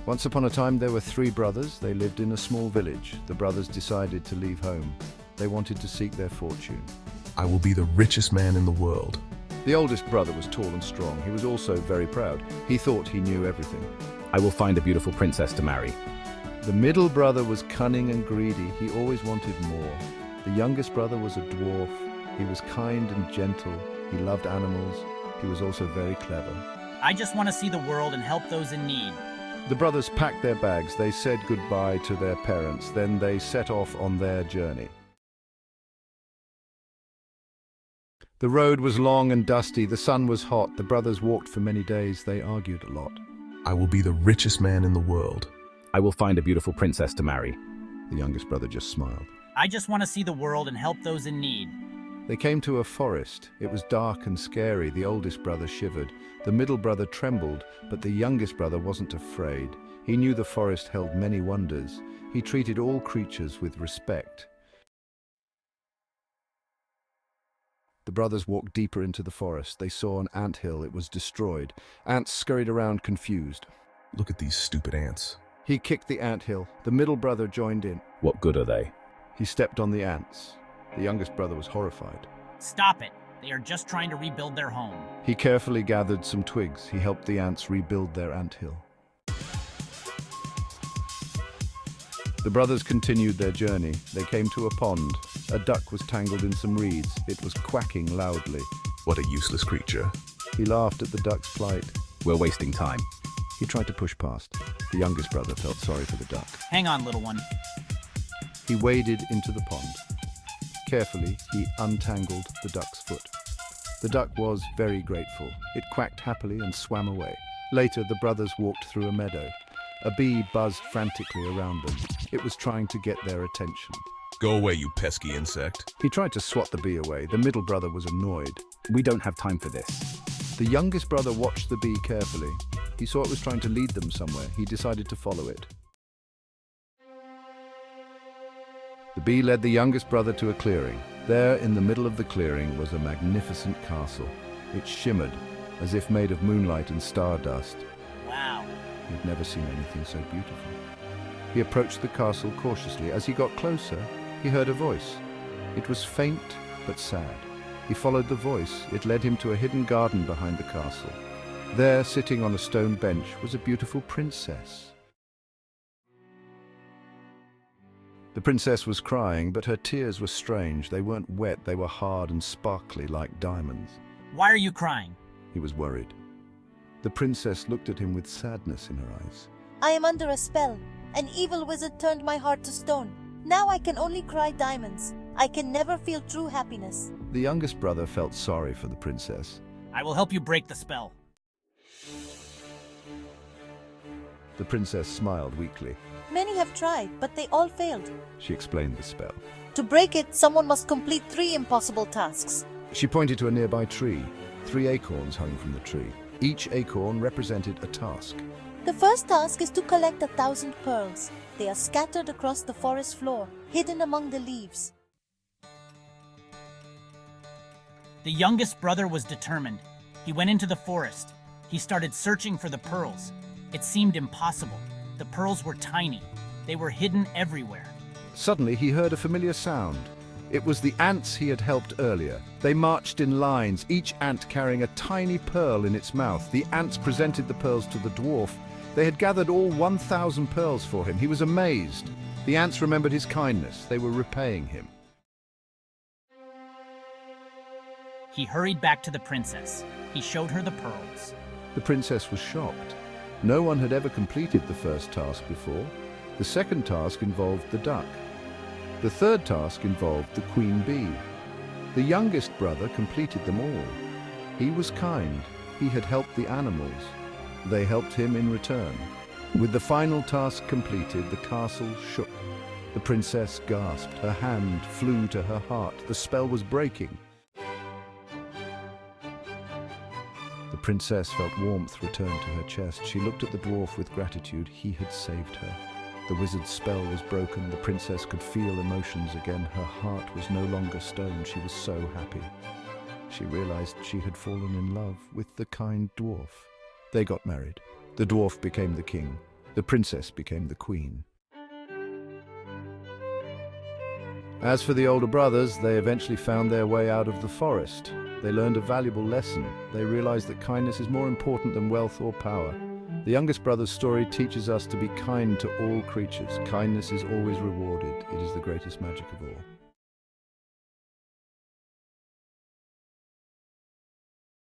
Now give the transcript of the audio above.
Once upon a time, there were three brothers. They lived in a small village. The brothers decided to leave home. They wanted to seek their fortune. I will be the richest man in the world. The oldest brother was tall and strong. He was also very proud. He thought he knew everything. I will find a beautiful princess to marry. The middle brother was cunning and greedy. He always wanted more. The youngest brother was a dwarf. He was kind and gentle. He loved animals. He was also very clever. I just want to see the world and help those in need. The brothers packed their bags. They said goodbye to their parents. Then they set off on their journey. The road was long and dusty. The sun was hot. The brothers walked for many days. They argued a lot. I will be the richest man in the world. I will find a beautiful princess to marry. The youngest brother just smiled. I just want to see the world and help those in need. They came to a forest. It was dark and scary. The oldest brother shivered. The middle brother trembled, but the youngest brother wasn't afraid. He knew the forest held many wonders. He treated all creatures with respect. The brothers walked deeper into the forest. They saw an anthill. It was destroyed. Ants scurried around confused. Look at these stupid ants. He kicked the anthill. The middle brother joined in. What good are they? He stepped on the ants. The youngest brother was horrified. Stop it. They are just trying to rebuild their home. He carefully gathered some twigs. He helped the ants rebuild their anthill. The brothers continued their journey. They came to a pond. A duck was tangled in some reeds. It was quacking loudly. What a useless creature. He laughed at the duck's plight. We're wasting time. He tried to push past. The youngest brother felt sorry for the duck. Hang on, little one. He waded into the pond. Carefully, he untangled the duck's foot. The duck was very grateful. It quacked happily and swam away. Later, the brothers walked through a meadow. A bee buzzed frantically around them. It was trying to get their attention. Go away, you pesky insect. He tried to swat the bee away. The middle brother was annoyed. We don't have time for this. The youngest brother watched the bee carefully. He saw it was trying to lead them somewhere. He decided to follow it. The bee led the youngest brother to a clearing. There, in the middle of the clearing, was a magnificent castle. It shimmered, as if made of moonlight and stardust. Wow. He'd never seen anything so beautiful. He approached the castle cautiously. As he got closer, he heard a voice. It was faint but sad. He followed the voice. It led him to a hidden garden behind the castle. There, sitting on a stone bench, was a beautiful princess. The princess was crying, but her tears were strange. They weren't wet, they were hard and sparkly like diamonds. Why are you crying? He was worried. The princess looked at him with sadness in her eyes. I am under a spell. An evil wizard turned my heart to stone. Now I can only cry diamonds. I can never feel true happiness. The youngest brother felt sorry for the princess. I will help you break the spell. The princess smiled weakly. Many have tried, but they all failed. She explained the spell. To break it, someone must complete 3 impossible tasks. She pointed to a nearby tree. 3 acorns hung from the tree. Each acorn represented a task. The first task is to collect 1,000 pearls. They are scattered across the forest floor, hidden among the leaves. The youngest brother was determined. He went into the forest. He started searching for the pearls. It seemed impossible. The pearls were tiny. They were hidden everywhere. Suddenly, he heard a familiar sound. It was the ants he had helped earlier. They marched in lines, each ant carrying a tiny pearl in its mouth. The ants presented the pearls to the dwarf. They had gathered all 1,000 pearls for him. He was amazed. The ants remembered his kindness. They were repaying him. He hurried back to the princess. He showed her the pearls. The princess was shocked. No one had ever completed the first task before. The second task involved the duck. The third task involved the queen bee. The youngest brother completed them all. He was kind. He had helped the animals. They helped him in return. With the final task completed, the castle shook. The princess gasped. Her hand flew to her heart. The spell was breaking. The princess felt warmth return to her chest. She looked at the dwarf with gratitude. He had saved her. The wizard's spell was broken. The princess could feel emotions again. Her heart was no longer stone. She was so happy. She realized she had fallen in love with the kind dwarf. They got married. The dwarf became the king. The princess became the queen. As for the older brothers, they eventually found their way out of the forest. They learned a valuable lesson. They realized that kindness is more important than wealth or power. The youngest brother's story teaches us to be kind to all creatures. Kindness is always rewarded. It is the greatest magic of all.